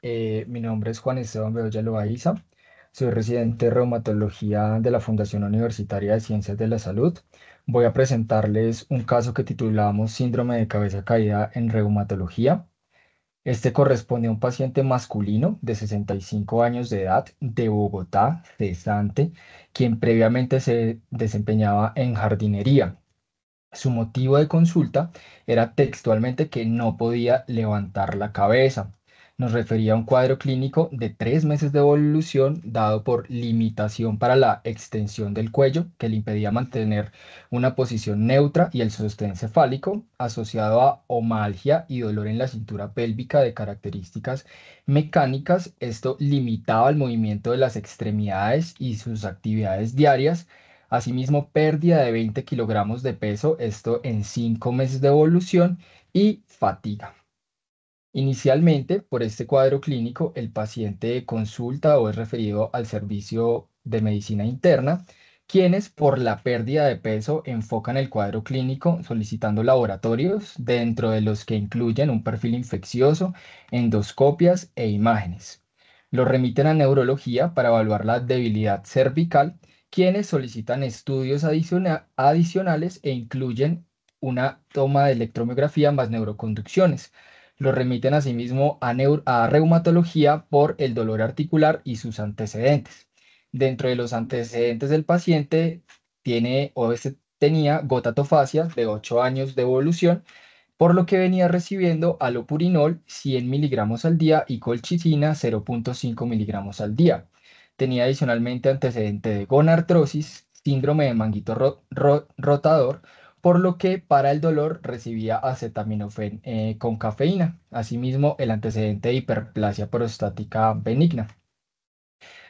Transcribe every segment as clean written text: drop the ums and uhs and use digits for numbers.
Mi nombre es Juan Esteban Bedoya Loaiza. Soy residente de reumatología de la Fundación Universitaria de Ciencias de la Salud. Voy a presentarles un caso que titulamos Síndrome de cabeza caída en reumatología. Este corresponde a un paciente masculino de 65 años de edad de Bogotá, cesante, quien previamente se desempeñaba en jardinería. Su motivo de consulta era textualmente que no podía levantar la cabeza. Nos refería a un cuadro clínico de 3 meses de evolución dado por limitación para la extensión del cuello que le impedía mantener una posición neutra y el sostén cefálico, asociado a omalgia y dolor en la cintura pélvica de características mecánicas. Esto limitaba el movimiento de las extremidades y sus actividades diarias. Asimismo, pérdida de 20 kilogramos de peso, esto en 5 meses de evolución, y fatiga. Inicialmente, por este cuadro clínico, el paciente consulta o es referido al servicio de medicina interna, quienes por la pérdida de peso enfocan el cuadro clínico solicitando laboratorios, dentro de los que incluyen un perfil infeccioso, endoscopias e imágenes. Lo remiten a neurología para evaluar la debilidad cervical, quienes solicitan estudios adicionales e incluyen una toma de electromiografía más neuroconducciones. Lo remiten asimismo a reumatología por el dolor articular y sus antecedentes. Dentro de los antecedentes del paciente tenía gotatofasia de 8 años de evolución, por lo que venía recibiendo alopurinol 100 miligramos al día y colchicina 0,5 miligramos al día. Tenía adicionalmente antecedente de gonartrosis, síndrome de manguito rotador, por lo que para el dolor recibía acetaminofén con cafeína. Asimismo, el antecedente de hiperplasia prostática benigna.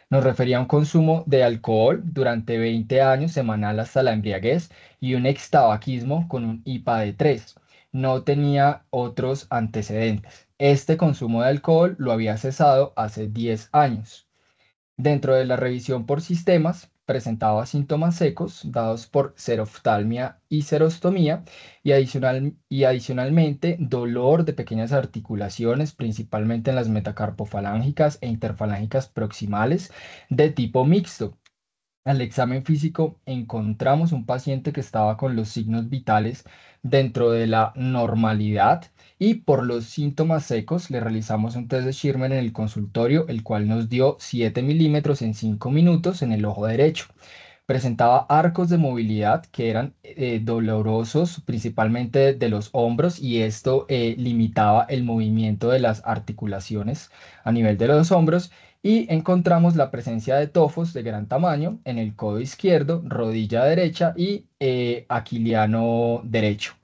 Nos refería a un consumo de alcohol durante 20 años semanal hasta la embriaguez y un extabaquismo con un IPA de 3. No tenía otros antecedentes. Este consumo de alcohol lo había cesado hace 10 años. Dentro de la revisión por sistemas, presentaba síntomas secos dados por seroftalmia y serostomía y adicionalmente dolor de pequeñas articulaciones, principalmente en las metacarpofalángicas e interfalángicas proximales de tipo mixto. Al examen físico encontramos un paciente que estaba con los signos vitales dentro de la normalidad y por los síntomas secos le realizamos un test de Schirmer en el consultorio, el cual nos dio 7 milímetros en 5 minutos en el ojo derecho. Presentaba arcos de movilidad que eran dolorosos, principalmente de los hombros, y esto limitaba el movimiento de las articulaciones a nivel de los hombros. Y encontramos la presencia de tofos de gran tamaño en el codo izquierdo, rodilla derecha y aquiliano derecho.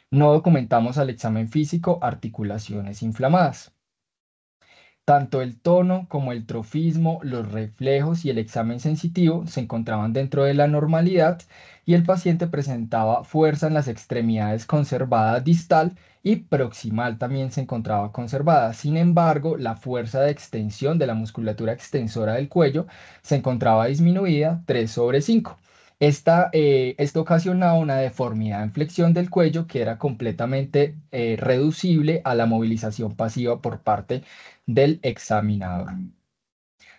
No documentamos al examen físico articulaciones inflamadas. Tanto el tono como el trofismo, los reflejos y el examen sensitivo se encontraban dentro de la normalidad y el paciente presentaba fuerza en las extremidades conservada distal y proximal también se encontraba conservada. Sin embargo, la fuerza de extensión de la musculatura extensora del cuello se encontraba disminuida 3/5. Esto ocasionaba una deformidad en flexión del cuello que era completamente reducible a la movilización pasiva por parte del examinador.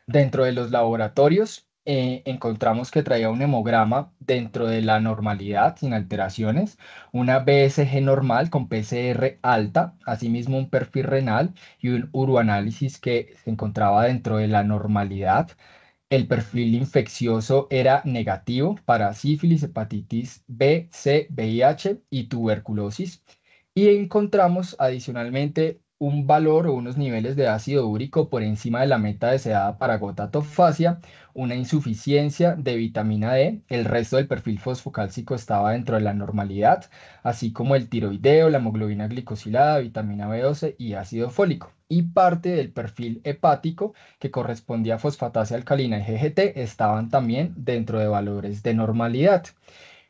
Dentro de los laboratorios, encontramos que traía un hemograma dentro de la normalidad, sin alteraciones, una BSG normal con PCR alta, asimismo un perfil renal y un uroanálisis que se encontraba dentro de la normalidad. El perfil infeccioso era negativo para sífilis, hepatitis B, C, VIH y tuberculosis. Y encontramos adicionalmente un valor o unos niveles de ácido úrico por encima de la meta deseada para gotatofasia, una insuficiencia de vitamina D. El resto del perfil fosfocálcico estaba dentro de la normalidad, así como el tiroideo, la hemoglobina glicosilada, vitamina B12 y ácido fólico. Y parte del perfil hepático, que correspondía a fosfatasa alcalina y GGT, estaban también dentro de valores de normalidad,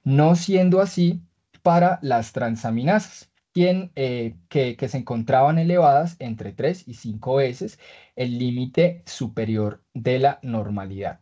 no siendo así para las transaminasas, que se encontraban elevadas entre 3 y 5 veces el límite superior de la normalidad.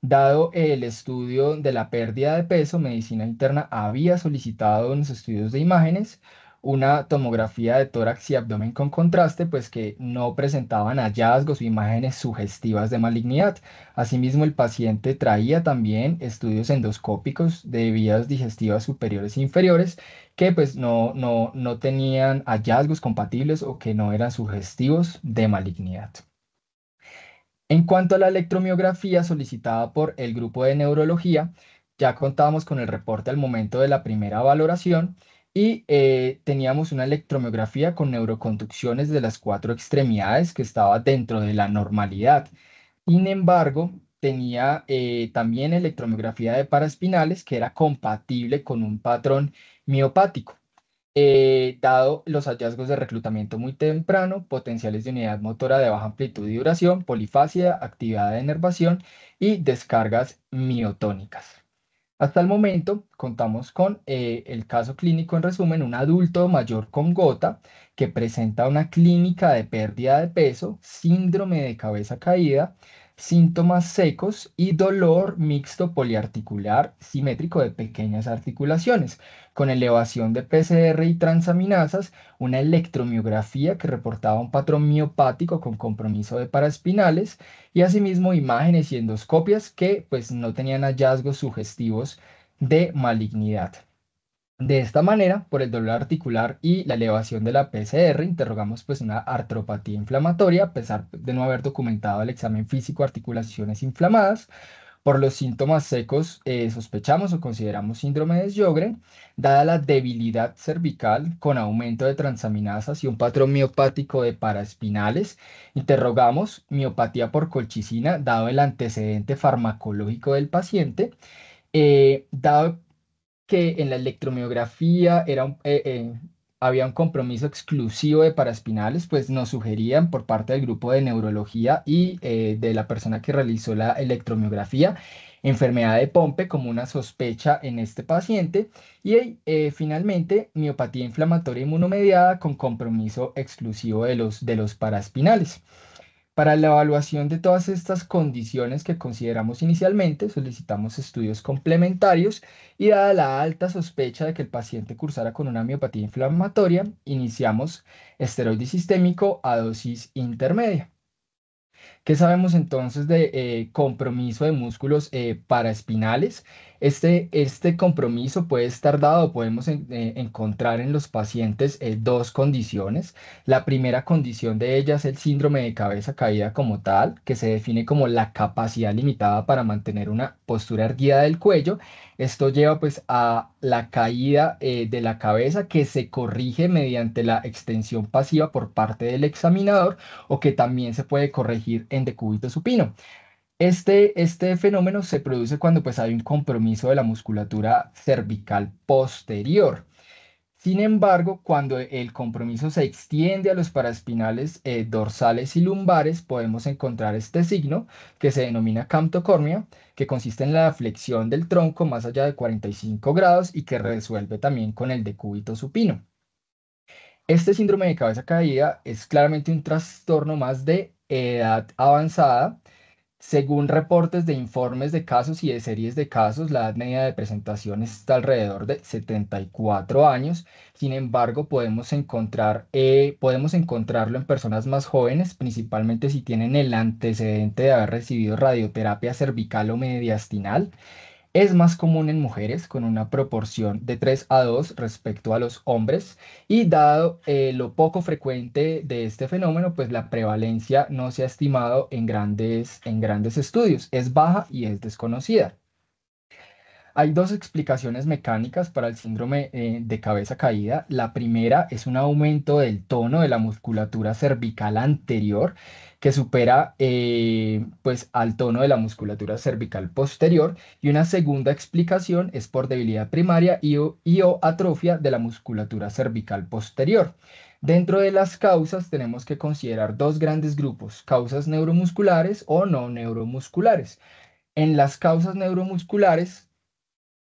Dado el estudio de la pérdida de peso, Medicina Interna había solicitado unos estudios de imágenes, una tomografía de tórax y abdomen con contraste, pues que no presentaban hallazgos o imágenes sugestivas de malignidad. Asimismo, el paciente traía también estudios endoscópicos de vías digestivas superiores e inferiores que pues no tenían hallazgos compatibles o que no eran sugestivos de malignidad. En cuanto a la electromiografía solicitada por el grupo de neurología, ya contábamos con el reporte al momento de la primera valoración y teníamos una electromiografía con neuroconducciones de las cuatro extremidades que estaba dentro de la normalidad. Sin embargo, tenía también electromiografía de paraespinales que era compatible con un patrón miopático dado los hallazgos de reclutamiento muy temprano, potenciales de unidad motora de baja amplitud y duración, polifasia, actividad de inervación y descargas miotónicas. Hasta el momento contamos con el caso clínico, en resumen, un adulto mayor con gota que presenta una clínica de pérdida de peso, síndrome de cabeza caída, síntomas secos y dolor mixto poliarticular simétrico de pequeñas articulaciones, con elevación de PCR y transaminasas, una electromiografía que reportaba un patrón miopático con compromiso de paraespinales y asimismo imágenes y endoscopias que pues no tenían hallazgos sugestivos de malignidad. De esta manera, por el dolor articular y la elevación de la PCR, interrogamos pues una artropatía inflamatoria, a pesar de no haber documentado el examen físico articulaciones inflamadas. Por los síntomas secos, sospechamos o consideramos síndrome de Sjögren, dada la debilidad cervical con aumento de transaminasas y un patrón miopático de paraespinales. Interrogamos miopatía por colchicina, dado el antecedente farmacológico del paciente. Dado que en la electromiografía había un compromiso exclusivo de paraespinales, pues nos sugerían por parte del grupo de neurología y de la persona que realizó la electromiografía enfermedad de Pompe como una sospecha en este paciente y finalmente miopatía inflamatoria inmunomediada con compromiso exclusivo de los paraespinales. Para la evaluación de todas estas condiciones que consideramos inicialmente, solicitamos estudios complementarios y dada la alta sospecha de que el paciente cursara con una miopatía inflamatoria, iniciamos esteroide sistémico a dosis intermedia. ¿Qué sabemos entonces de compromiso de músculos paraespinales? Este compromiso puede estar dado, podemos encontrar en los pacientes dos condiciones. La primera condición de ellas es el síndrome de cabeza caída como tal, que se define como la capacidad limitada para mantener una postura erguida del cuello. Esto lleva pues a la caída de la cabeza que se corrige mediante la extensión pasiva por parte del examinador o que también se puede corregir en decúbito supino. Este fenómeno se produce cuando pues, hay un compromiso de la musculatura cervical posterior. Sin embargo, cuando el compromiso se extiende a los paraespinales dorsales y lumbares, podemos encontrar este signo que se denomina camptocormia, que consiste en la flexión del tronco más allá de 45 grados y que resuelve también con el decúbito supino. Este síndrome de cabeza caída es claramente un trastorno más de edad avanzada. Según reportes de informes de casos y de series de casos, la edad media de presentación está alrededor de 74 años. Sin embargo, podemos encontrarlo en personas más jóvenes, principalmente si tienen el antecedente de haber recibido radioterapia cervical o mediastinal. Es más común en mujeres con una proporción de 3 a 2 respecto a los hombres y dado lo poco frecuente de este fenómeno, pues la prevalencia no se ha estimado en grandes estudios. Es baja y es desconocida. Hay dos explicaciones mecánicas para el síndrome de cabeza caída. La primera es un aumento del tono de la musculatura cervical anterior que supera pues al tono de la musculatura cervical posterior. Y una segunda explicación es por debilidad primaria y o atrofia de la musculatura cervical posterior. Dentro de las causas tenemos que considerar dos grandes grupos, causas neuromusculares o no neuromusculares. En las causas neuromusculares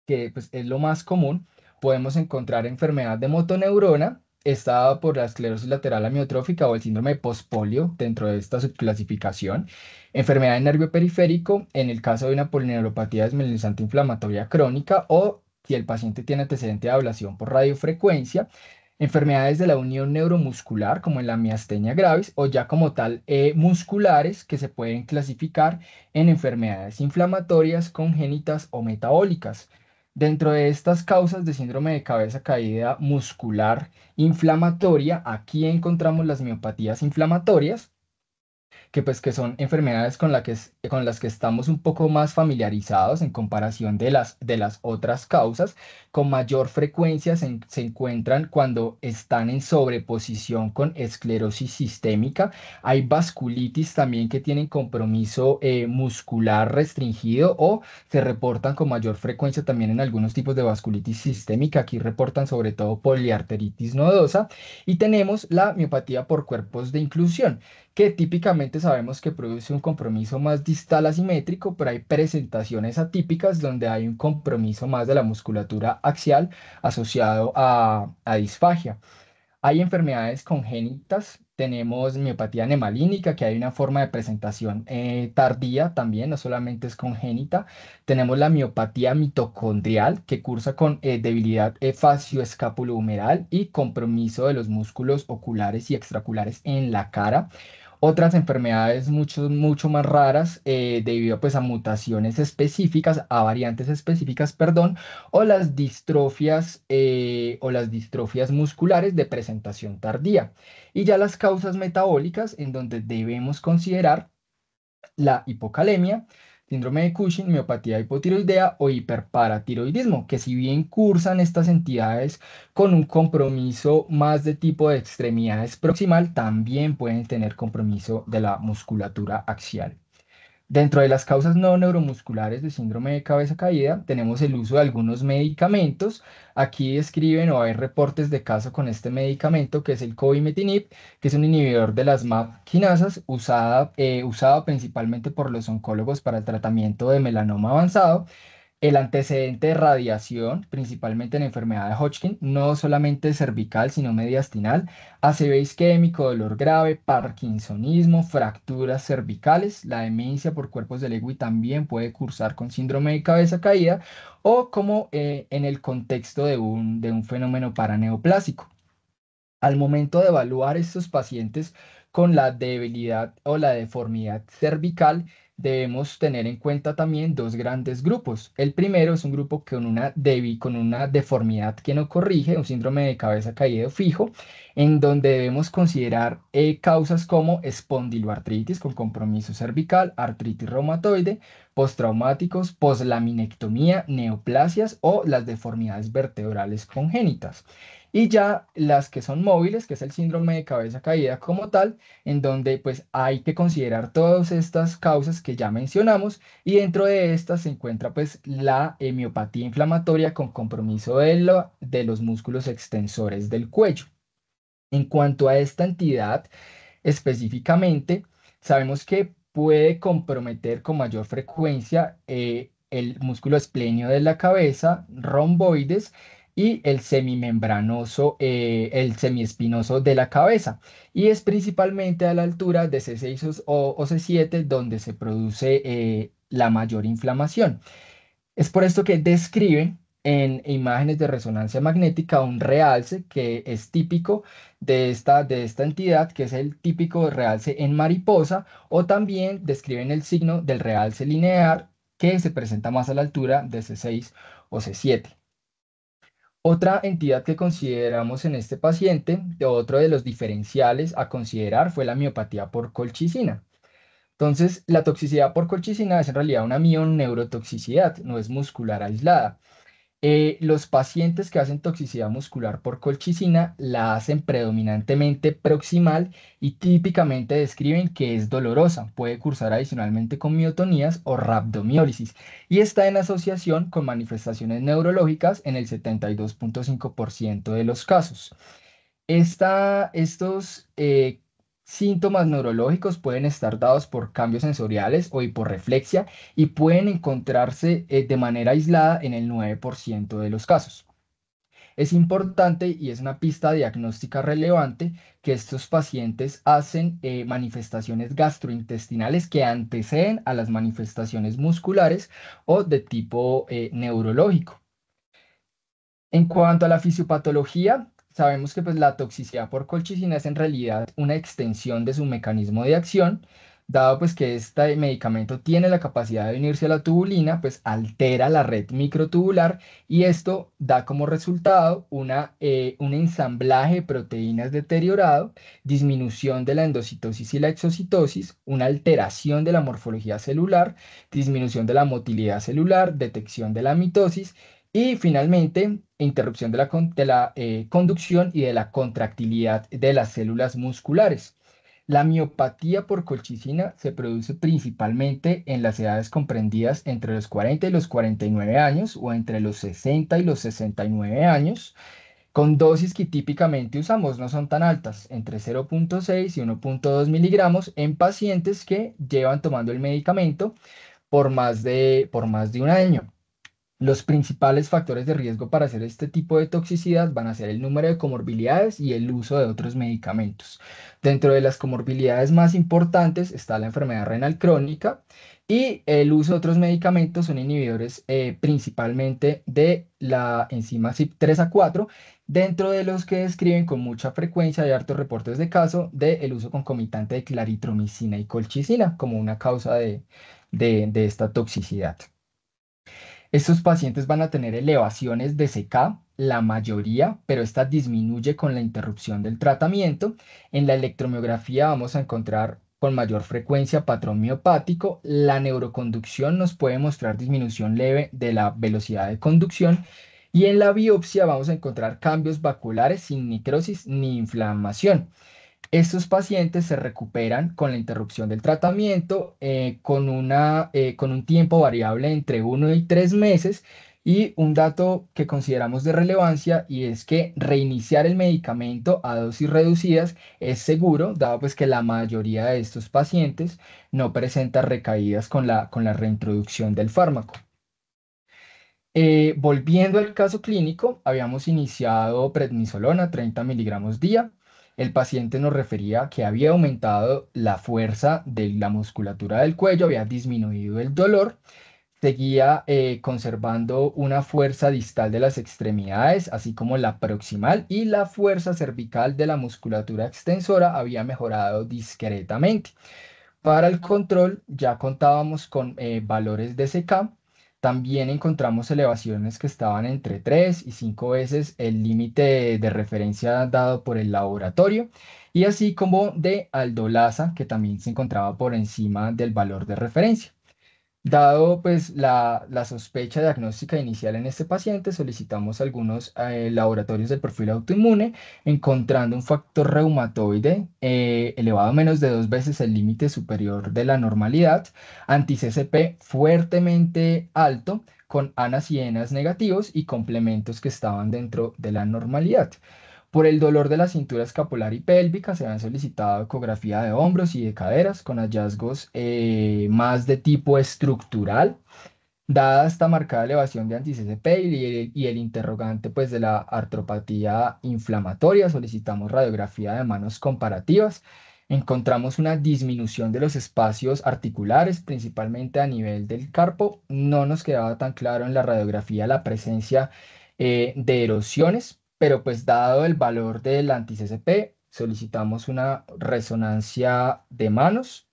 que pues, es lo más común, podemos encontrar enfermedad de motoneurona, está dada por la esclerosis lateral amiotrófica o el síndrome de postpolio dentro de esta subclasificación, enfermedad de nervio periférico en el caso de una polineuropatía desmielinizante inflamatoria crónica o si el paciente tiene antecedente de ablación por radiofrecuencia, enfermedades de la unión neuromuscular, como en la miastenia gravis, o ya como tal musculares que se pueden clasificar en enfermedades inflamatorias, congénitas o metabólicas. Dentro de estas causas de síndrome de cabeza caída muscular inflamatoria, aquí encontramos las miopatías inflamatorias que son enfermedades con las que estamos un poco más familiarizados en comparación de las otras causas. Con mayor frecuencia se encuentran cuando están en sobreposición con esclerosis sistémica. Hay vasculitis también que tienen compromiso muscular restringido o se reportan con mayor frecuencia también en algunos tipos de vasculitis sistémica. Aquí reportan sobre todo poliarteritis nodosa. Y tenemos la miopatía por cuerpos de inclusión, que típicamente sabemos que produce un compromiso más distal asimétrico, pero hay presentaciones atípicas donde hay un compromiso más de la musculatura axial asociado a disfagia. Hay enfermedades congénitas, tenemos miopatía nemalínica, que hay una forma de presentación tardía también, no solamente es congénita. Tenemos la miopatía mitocondrial, que cursa con debilidad facioescapulohumeral y compromiso de los músculos oculares y extraoculares en la cara. Otras enfermedades mucho más raras debido pues, a mutaciones específicas, a variantes específicas, perdón, o las distrofias musculares de presentación tardía. Y ya las causas metabólicas en donde debemos considerar la hipocalemia, síndrome de Cushing, miopatía hipotiroidea o hiperparatiroidismo, que si bien cursan estas entidades con un compromiso más de tipo de extremidades proximal, también pueden tener compromiso de la musculatura axial. Dentro de las causas no neuromusculares de síndrome de cabeza caída, tenemos el uso de algunos medicamentos. Aquí describen o hay reportes de caso con este medicamento que es el cobimetinib, que es un inhibidor de las MAP quinasas usado principalmente por los oncólogos para el tratamiento de melanoma avanzado. El antecedente de radiación, principalmente en enfermedad de Hodgkin, no solamente cervical, sino mediastinal, ACV isquémico, dolor grave, parkinsonismo, fracturas cervicales, la demencia por cuerpos de Lewy también puede cursar con síndrome de cabeza caída o como en el contexto de un fenómeno paraneoplásico. Al momento de evaluar estos pacientes con la debilidad o la deformidad cervical, debemos tener en cuenta también dos grandes grupos. El primero es un grupo con una deformidad que no corrige, un síndrome de cabeza caído fijo, en donde debemos considerar causas como espondiloartritis con compromiso cervical, artritis reumatoide, postraumáticos, poslaminectomía, neoplasias o las deformidades vertebrales congénitas. Y ya las que son móviles, que es el síndrome de cabeza caída como tal, en donde pues hay que considerar todas estas causas que ya mencionamos y dentro de estas se encuentra pues la miopatía inflamatoria con compromiso de los músculos extensores del cuello. En cuanto a esta entidad específicamente, sabemos que puede comprometer con mayor frecuencia el músculo espléneo de la cabeza, romboides y el semimembranoso, el semiespinoso de la cabeza. Y es principalmente a la altura de C6 o C7 donde se produce la mayor inflamación. Es por esto que describen en imágenes de resonancia magnética un realce que es típico de esta entidad, que es el típico realce en mariposa, o también describen el signo del realce lineal que se presenta más a la altura de C6 o C7. Otra entidad que consideramos en este paciente, de otro de los diferenciales a considerar, fue la miopatía por colchicina. Entonces, la toxicidad por colchicina es en realidad una mioneurotoxicidad, no es muscular aislada. Los pacientes que hacen toxicidad muscular por colchicina la hacen predominantemente proximal y típicamente describen que es dolorosa. Puede cursar adicionalmente con miotonías o rhabdomiólisis y está en asociación con manifestaciones neurológicas en el 72,5% de los casos. Estos síntomas neurológicos pueden estar dados por cambios sensoriales o hiporreflexia y pueden encontrarse de manera aislada en el 9% de los casos. Es importante y es una pista diagnóstica relevante que estos pacientes hacen manifestaciones gastrointestinales que anteceden a las manifestaciones musculares o de tipo neurológico. En cuanto a la fisiopatología, sabemos que pues, la toxicidad por colchicina es en realidad una extensión de su mecanismo de acción, dado pues que este medicamento tiene la capacidad de unirse a la tubulina, pues altera la red microtubular y esto da como resultado un ensamblaje de proteínas deteriorado, disminución de la endocitosis y la exocitosis, una alteración de la morfología celular, disminución de la motilidad celular, detección de la mitosis y finalmente, interrupción de la conducción y de la contractilidad de las células musculares. La miopatía por colchicina se produce principalmente en las edades comprendidas entre los 40 y los 49 años o entre los 60 y los 69 años, con dosis que típicamente usamos no son tan altas, entre 0,6 y 1,2 miligramos en pacientes que llevan tomando el medicamento por más de un año. Los principales factores de riesgo para hacer este tipo de toxicidad van a ser el número de comorbilidades y el uso de otros medicamentos. Dentro de las comorbilidades más importantes está la enfermedad renal crónica y el uso de otros medicamentos son inhibidores principalmente de la enzima CYP3A4, dentro de los que describen con mucha frecuencia hay hartos reportes de caso del uso concomitante de claritromicina y colchicina como una causa de esta toxicidad. Estos pacientes van a tener elevaciones de CK, la mayoría, pero esta disminuye con la interrupción del tratamiento. En la electromiografía vamos a encontrar con mayor frecuencia patrón miopático. La neuroconducción nos puede mostrar disminución leve de la velocidad de conducción. Y en la biopsia vamos a encontrar cambios vasculares sin necrosis ni inflamación. Estos pacientes se recuperan con la interrupción del tratamiento con un tiempo variable entre 1 y 3 meses y un dato que consideramos de relevancia y es que reiniciar el medicamento a dosis reducidas es seguro, dado pues que la mayoría de estos pacientes no presenta recaídas con la reintroducción del fármaco. Volviendo al caso clínico, habíamos iniciado prednisolona 30 miligramos día. El paciente nos refería que había aumentado la fuerza de la musculatura del cuello, había disminuido el dolor, seguía conservando una fuerza distal de las extremidades, así como la proximal, y la fuerza cervical de la musculatura extensora había mejorado discretamente. Para el control ya contábamos con valores de CK. También encontramos elevaciones que estaban entre 3 y 5 veces el límite de referencia dado por el laboratorio y así como de aldolasa que también se encontraba por encima del valor de referencia. Dado pues la sospecha diagnóstica inicial en este paciente, solicitamos algunos laboratorios del perfil autoinmune, encontrando un factor reumatoide elevado a menos de 2 veces el límite superior de la normalidad, anti-CCP fuertemente alto, con ANAS y ENAS negativos y complementos que estaban dentro de la normalidad. Por el dolor de la cintura escapular y pélvica se han solicitado ecografía de hombros y de caderas con hallazgos más de tipo estructural. Dada esta marcada elevación de anti-CCP y el interrogante pues, de la artropatía inflamatoria, solicitamos radiografía de manos comparativas. Encontramos una disminución de los espacios articulares, principalmente a nivel del carpo. No nos quedaba tan claro en la radiografía la presencia de erosiones, pero pues dado el valor del anti-CCP, solicitamos una resonancia de manos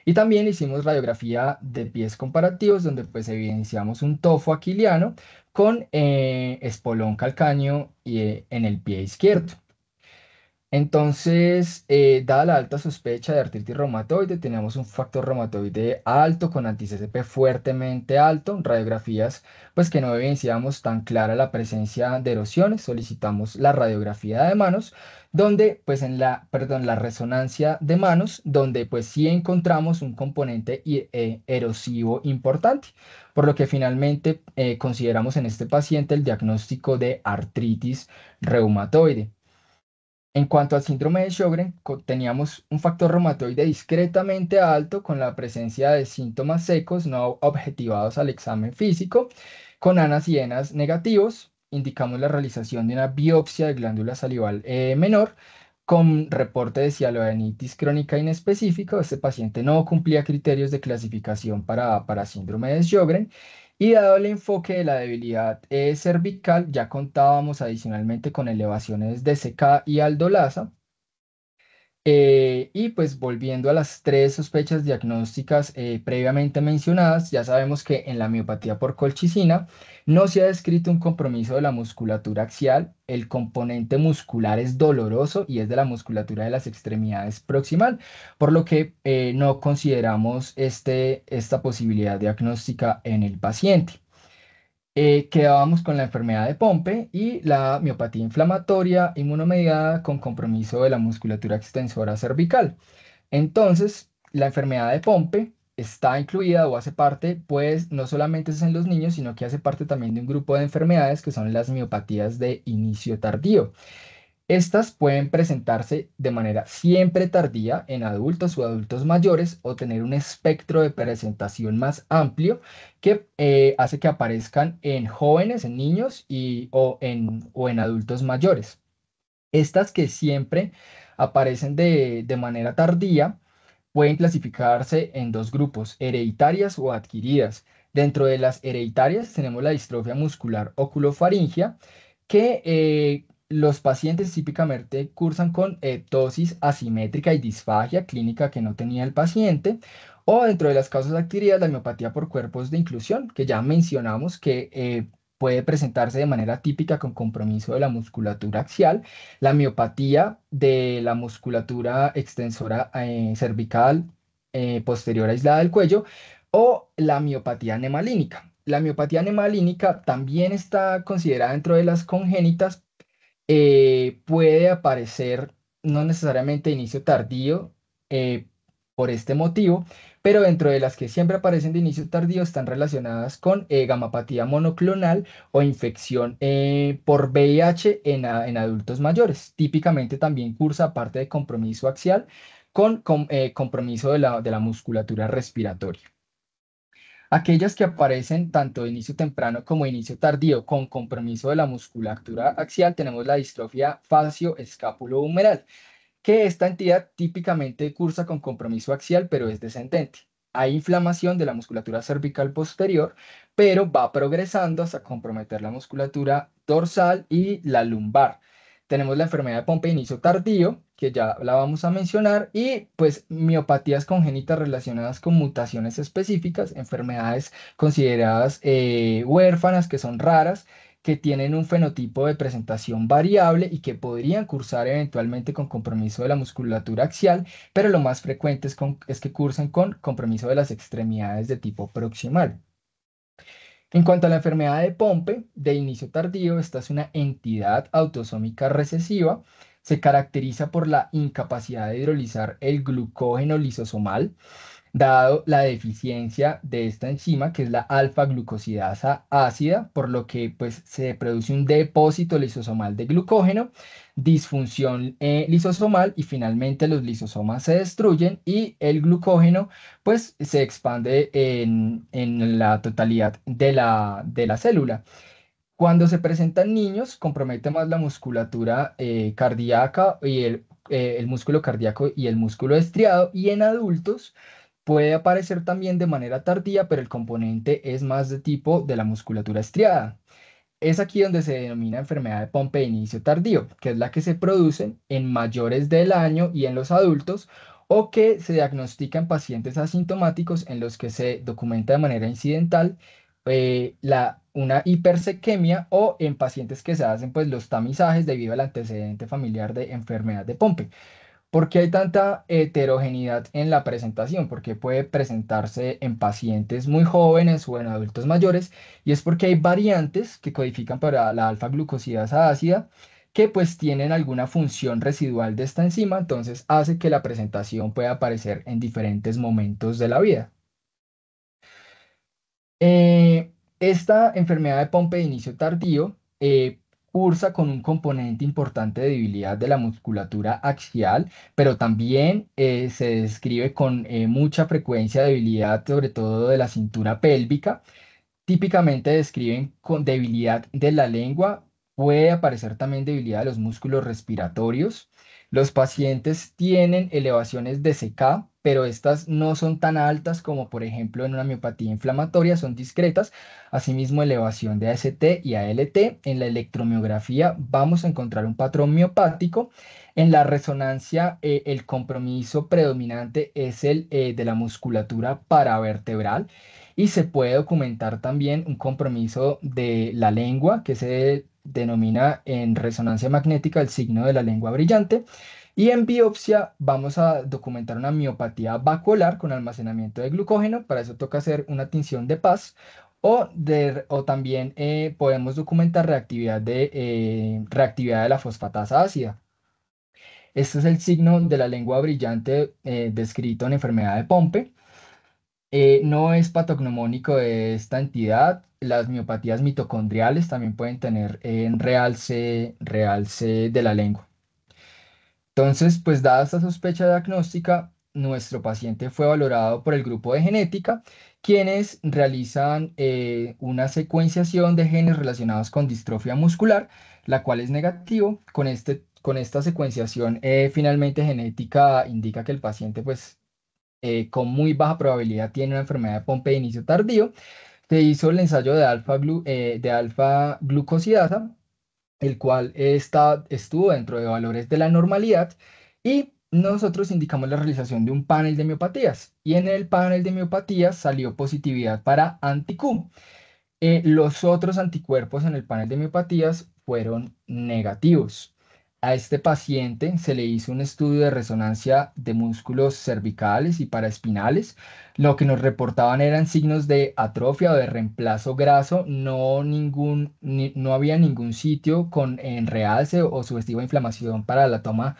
y también hicimos radiografía de pies comparativos, donde pues evidenciamos un tofo aquiliano con espolón calcáneo en el pie izquierdo. Entonces, dada la alta sospecha de artritis reumatoide, teníamos un factor reumatoide alto con anti-CCP fuertemente alto, radiografías pues que no evidenciamos tan clara la presencia de erosiones, solicitamos la radiografía de manos, donde pues la resonancia de manos, donde pues sí encontramos un componente erosivo importante, por lo que finalmente consideramos en este paciente el diagnóstico de artritis reumatoide. En cuanto al síndrome de Sjögren, teníamos un factor reumatoide discretamente alto con la presencia de síntomas secos no objetivados al examen físico, con ANAS y ENAS negativos. Indicamos la realización de una biopsia de glándula salival menor con reporte de cialodenitis crónica inespecífico. Este paciente no cumplía criterios de clasificación para síndrome de Sjögren Y dado el enfoque de la debilidad cervical, ya contábamos adicionalmente con elevaciones de CK y aldolasa. Y pues volviendo a las tres sospechas diagnósticas previamente mencionadas, ya sabemos que en la miopatía por colchicina no se ha descrito un compromiso de la musculatura axial, el componente muscular es doloroso y es de la musculatura de las extremidades proximal, por lo que no consideramos esta posibilidad diagnóstica en el paciente. Quedábamos con la enfermedad de Pompe y la miopatía inflamatoria inmunomediada con compromiso de la musculatura extensora cervical. Entonces, la enfermedad de Pompe está incluida o hace parte, pues no solamente es en los niños, sino que hace parte también de un grupo de enfermedades que son las miopatías de inicio tardío. Estas pueden presentarse de manera siempre tardía en adultos o adultos mayores o tener un espectro de presentación más amplio que hace que aparezcan en jóvenes, en niños o en adultos mayores. Estas que siempre aparecen de manera tardía pueden clasificarse en dos grupos, hereditarias o adquiridas. Dentro de las hereditarias tenemos la distrofia muscular oculofaringia, que los pacientes típicamente cursan con ptosis asimétrica y disfagia clínica que no tenía el paciente. O dentro de las causas adquiridas, la miopatía por cuerpos de inclusión, que ya mencionamos que puede presentarse de manera típica con compromiso de la musculatura axial, la miopatía de la musculatura extensora cervical posterior aislada del cuello o la miopatía nemalínica. La miopatía nemalínica también está considerada dentro de las congénitas, puede aparecer no necesariamente de inicio tardío eh, por este motivo, pero dentro de las que siempre aparecen de inicio tardío están relacionadas con gamapatía monoclonal o infección por VIH en adultos mayores. Típicamente también cursa, aparte de compromiso axial, con compromiso de la musculatura respiratoria. Aquellas que aparecen tanto de inicio temprano como de inicio tardío con compromiso de la musculatura axial, tenemos la distrofia facio-escápulo-humeral, que esta entidad típicamente cursa con compromiso axial, pero es descendente. Hay inflamación de la musculatura cervical posterior, pero va progresando hasta comprometer la musculatura dorsal y la lumbar. Tenemos la enfermedad de Pompe de inicio tardío, que ya la vamos a mencionar, y pues miopatías congénitas relacionadas con mutaciones específicas, enfermedades consideradas huérfanas, que son raras, que tienen un fenotipo de presentación variable y que podrían cursar eventualmente con compromiso de la musculatura axial, pero lo más frecuente es que cursen con compromiso de las extremidades de tipo proximal. En cuanto a la enfermedad de Pompe, de inicio tardío, esta es una entidad autosómica recesiva. Se caracteriza por la incapacidad de hidrolizar el glucógeno lisosomal, dado la deficiencia de esta enzima, que es la alfa-glucosidasa ácida, por lo que pues, se produce un depósito lisosomal de glucógeno, disfunción lisosomal y finalmente los lisosomas se destruyen y el glucógeno pues, se expande en la totalidad de la célula. Cuando se presentan niños, compromete más la musculatura cardíaca y el músculo cardíaco y el músculo estriado, y en adultos puede aparecer también de manera tardía, pero el componente es más de tipo de la musculatura estriada. Es aquí donde se denomina enfermedad de Pompe de inicio tardío, que es la que se produce en mayores del año y en los adultos, o que se diagnostica en pacientes asintomáticos en los que se documenta de manera incidental una hipersequemia, o en pacientes que se hacen pues los tamizajes debido al antecedente familiar de enfermedad de Pompe. ¿Por qué hay tanta heterogeneidad en la presentación? Porque puede presentarse en pacientes muy jóvenes o en adultos mayores, y es porque hay variantes que codifican para la alfa-glucosidasa ácida que pues tienen alguna función residual de esta enzima, entonces hace que la presentación pueda aparecer en diferentes momentos de la vida. Esta enfermedad de Pompe de inicio tardío cursa con un componente importante de debilidad de la musculatura axial, pero también se describe con mucha frecuencia debilidad, sobre todo de la cintura pélvica. Típicamente describen con debilidad de la lengua, puede aparecer también debilidad de los músculos respiratorios. Los pacientes tienen elevaciones de CK, pero estas no son tan altas como por ejemplo en una miopatía inflamatoria, son discretas. Asimismo, elevación de AST y ALT. En la electromiografía vamos a encontrar un patrón miopático. En la resonancia, el compromiso predominante es el de la musculatura paravertebral y se puede documentar también un compromiso de la lengua que se denomina en resonancia magnética el signo de la lengua brillante. Y en biopsia vamos a documentar una miopatía vacuolar con almacenamiento de glucógeno. Para eso toca hacer una tinción de Paz. O también podemos documentar reactividad de la fosfatasa ácida. Este es el signo de la lengua brillante descrito en enfermedad de Pompe. No es patognomónico de esta entidad. Las miopatías mitocondriales también pueden tener realce de la lengua. Entonces, pues dada esta sospecha diagnóstica, nuestro paciente fue valorado por el grupo de genética, quienes realizan una secuenciación de genes relacionados con distrofia muscular, la cual es negativo. Con esta secuenciación finalmente genética indica que el paciente pues con muy baja probabilidad tiene una enfermedad de Pompe de inicio tardío. Se hizo el ensayo de alfa glucosidasa, el cual estuvo dentro de valores de la normalidad y nosotros indicamos la realización de un panel de miopatías y en el panel de miopatías salió positividad para anti-Q. Los otros anticuerpos en el panel de miopatías fueron negativos. A este paciente se le hizo un estudio de resonancia de músculos cervicales y paraespinales. Lo que nos reportaban eran signos de atrofia o de reemplazo graso. No había ningún sitio con en realce o sugestiva inflamación para la toma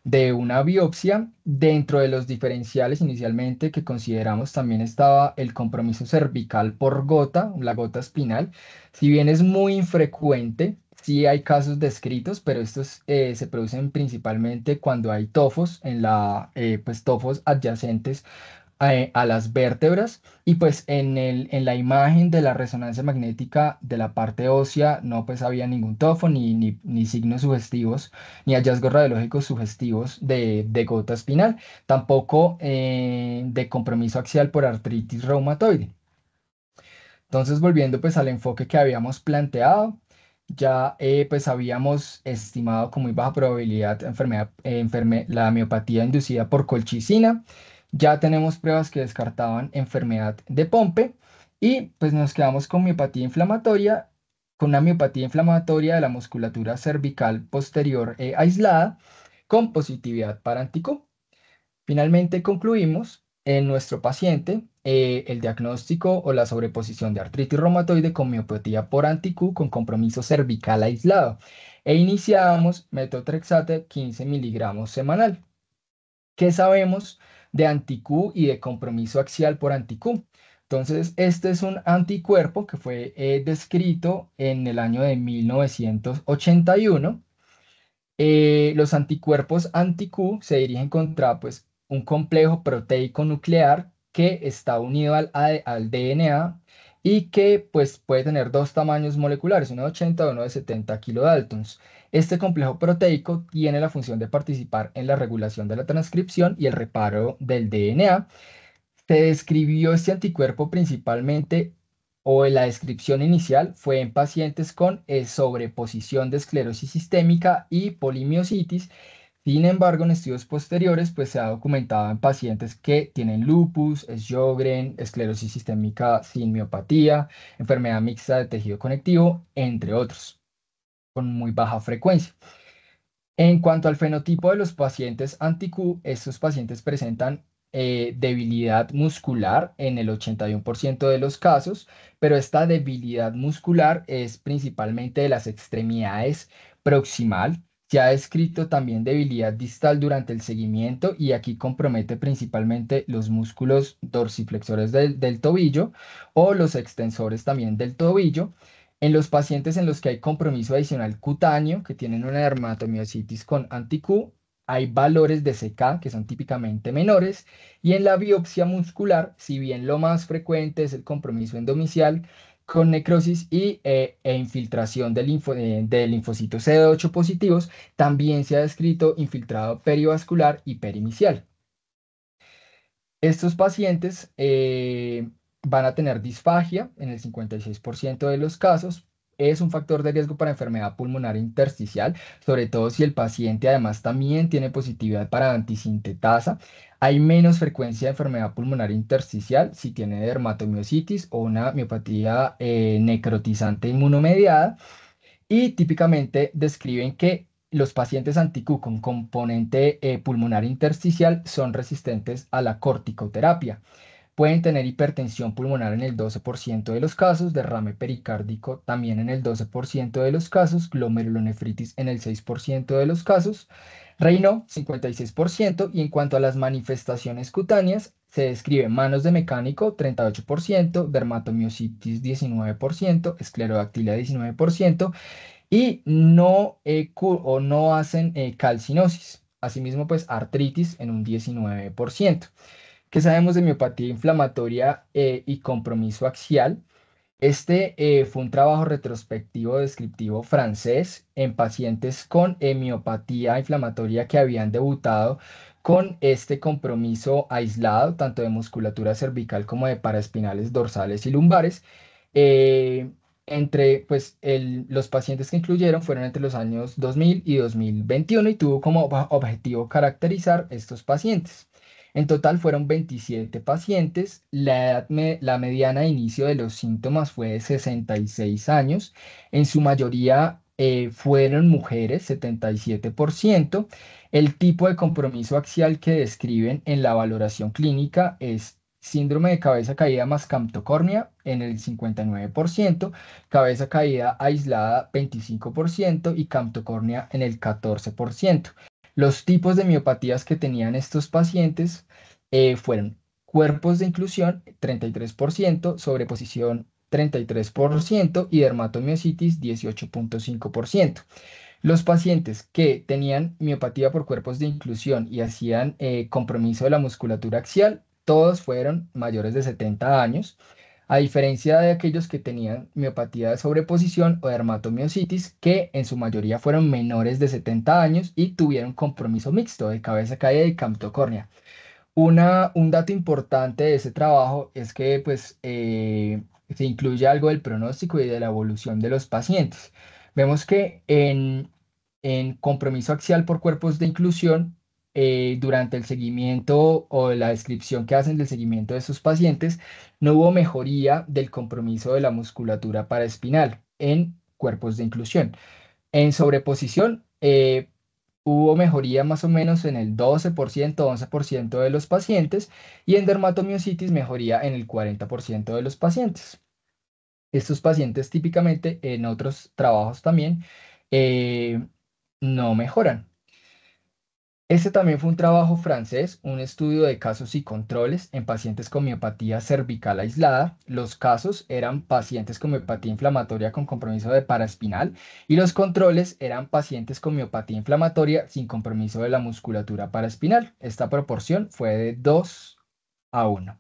de una biopsia. Dentro de los diferenciales inicialmente que consideramos también estaba el compromiso cervical por gota, la gota espinal. Si bien es muy infrecuente, sí hay casos descritos, pero estos se producen principalmente cuando hay tofos pues tofos adyacentes a las vértebras y pues en la imagen de la resonancia magnética de la parte ósea no pues había ningún tofo ni signos sugestivos ni hallazgos radiológicos sugestivos de gota espinal, tampoco de compromiso axial por artritis reumatoide. Entonces volviendo pues al enfoque que habíamos planteado, ya pues habíamos estimado con muy baja probabilidad la miopatía inducida por colchicina. Ya tenemos pruebas que descartaban enfermedad de Pompe y pues nos quedamos con miopatía inflamatoria, con una miopatía inflamatoria de la musculatura cervical posterior aislada con positividad para anticuerpos. Finalmente concluimos en nuestro paciente el diagnóstico o la sobreposición de artritis reumatoide con miopatía por anti-Q con compromiso cervical aislado e iniciamos metotrexate 15 miligramos semanal. ¿Qué sabemos de anti-Q y de compromiso axial por anti-Q? Entonces, este es un anticuerpo que fue descrito en el año de 1981. Los anticuerpos anti-Q se dirigen contra pues, un complejo proteico nuclear que está unido al DNA y que pues, puede tener dos tamaños moleculares, uno de 80 y uno de 70 kilodaltons. Este complejo proteico tiene la función de participar en la regulación de la transcripción y el reparo del DNA. Se describió este anticuerpo principalmente, o en la descripción inicial, fue en pacientes con sobreposición de esclerosis sistémica y polimiositis. Sin embargo, en estudios posteriores, pues se ha documentado en pacientes que tienen lupus, Sjögren, esclerosis sistémica sin miopatía, enfermedad mixta de tejido conectivo, entre otros, con muy baja frecuencia. En cuanto al fenotipo de los pacientes anti-Q, estos pacientes presentan debilidad muscular en el 81% de los casos, pero esta debilidad muscular es principalmente de las extremidades proximal. Se ha descrito también debilidad distal durante el seguimiento y aquí compromete principalmente los músculos dorsiflexores del tobillo o los extensores también del tobillo. En los pacientes en los que hay compromiso adicional cutáneo, que tienen una dermatomiositis con anti-Q, hay valores de CK que son típicamente menores. Y en la biopsia muscular, si bien lo más frecuente es el compromiso endomicial, con necrosis e infiltración de linfocitos CD8 positivos. También se ha descrito infiltrado perivascular y perimicial. Estos pacientes van a tener disfagia en el 56% de los casos. Es un factor de riesgo para enfermedad pulmonar intersticial, sobre todo si el paciente además también tiene positividad para antisintetasa. Hay menos frecuencia de enfermedad pulmonar intersticial si tiene dermatomiositis o una miopatía necrotizante inmunomediada, y típicamente describen que los pacientes anti-Q con componente pulmonar intersticial son resistentes a la corticoterapia. Pueden tener hipertensión pulmonar en el 12% de los casos, derrame pericárdico también en el 12% de los casos, glomerulonefritis en el 6% de los casos, Raynaud 56%, y en cuanto a las manifestaciones cutáneas, se describe manos de mecánico 38%, dermatomiositis 19%, esclerodactilia 19%, y no hacen calcinosis. Asimismo, pues artritis en un 19%. ¿Qué sabemos de miopatía inflamatoria y compromiso axial? Este fue un trabajo retrospectivo descriptivo francés en pacientes con miopatía inflamatoria que habían debutado con este compromiso aislado, tanto de musculatura cervical como de paraespinales dorsales y lumbares. Eh, los pacientes que incluyeron fueron entre los años 2000 y 2021, y tuvo como objetivo caracterizar estos pacientes. En total fueron 27 pacientes. La mediana de inicio de los síntomas fue de 66 años. En su mayoría fueron mujeres, 77%. El tipo de compromiso axial que describen en la valoración clínica es síndrome de cabeza caída más camptocornia en el 59%, cabeza caída aislada 25% y camptocornia en el 14%. Los tipos de miopatías que tenían estos pacientes fueron cuerpos de inclusión 33%, sobreposición 33% y dermatomiositis 18,5%. Los pacientes que tenían miopatía por cuerpos de inclusión y hacían compromiso de la musculatura axial, todos fueron mayores de 70 años, a diferencia de aquellos que tenían miopatía de sobreposición o dermatomiositis, que en su mayoría fueron menores de 70 años y tuvieron compromiso mixto de cabeza caída y camptocornia. Un dato importante de ese trabajo es que pues, se incluye algo del pronóstico y de la evolución de los pacientes. Vemos que en compromiso axial por cuerpos de inclusión, durante el seguimiento o la descripción que hacen del seguimiento de estos pacientes, no hubo mejoría del compromiso de la musculatura paraespinal en cuerpos de inclusión. En sobreposición, hubo mejoría más o menos en el 12%, 11% de los pacientes, y en dermatomiositis mejoría en el 40% de los pacientes. Estos pacientes típicamente en otros trabajos también eh, no mejoran. Este también fue un trabajo francés, un estudio de casos y controles en pacientes con miopatía cervical aislada. Los casos eran pacientes con miopatía inflamatoria con compromiso de paraespinal, y los controles eran pacientes con miopatía inflamatoria sin compromiso de la musculatura paraespinal. Esta proporción fue de 2:1.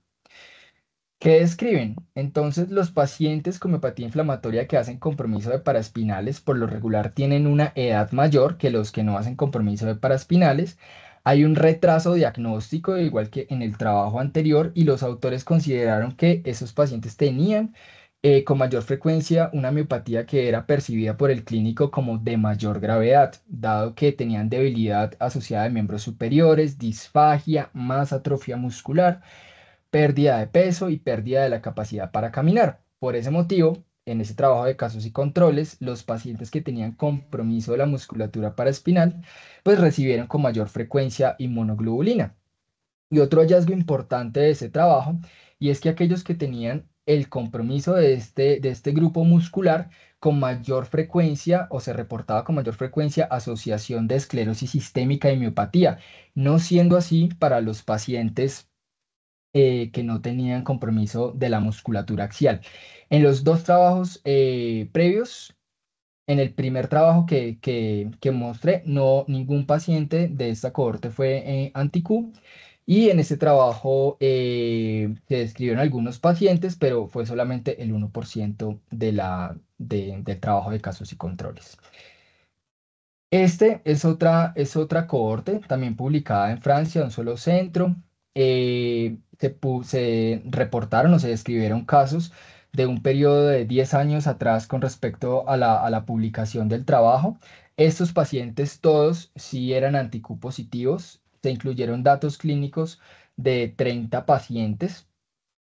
¿Qué describen? Entonces, los pacientes con miopatía inflamatoria que hacen compromiso de paraespinales por lo regular tienen una edad mayor que los que no hacen compromiso de paraespinales. Hay un retraso diagnóstico, igual que en el trabajo anterior, y los autores consideraron que esos pacientes tenían con mayor frecuencia una miopatía que era percibida por el clínico como de mayor gravedad, dado que tenían debilidad asociada de miembros superiores, disfagia, más atrofia muscular, pérdida de peso y pérdida de la capacidad para caminar. Por ese motivo, en ese trabajo de casos y controles, los pacientes que tenían compromiso de la musculatura paraespinal, pues recibieron con mayor frecuencia inmunoglobulina. Y otro hallazgo importante de ese trabajo, y es que aquellos que tenían el compromiso de este grupo muscular, con mayor frecuencia, o se reportaba con mayor frecuencia, asociación de esclerosis sistémica y miopatía, no siendo así para los pacientes que no tenían compromiso de la musculatura axial. En los dos trabajos previos, en el primer trabajo que mostré, no, ningún paciente de esta cohorte fue anti-Q, Y en este trabajo se describieron algunos pacientes, pero fue solamente el 1% del trabajo de casos y controles. Este es otra cohorte, también publicada en Francia, de un solo centro. Se reportaron o se describieron casos de un periodo de 10 años atrás con respecto a la publicación del trabajo. Estos pacientes todos sí eran antiQ positivos. Se incluyeron datos clínicos de 30 pacientes.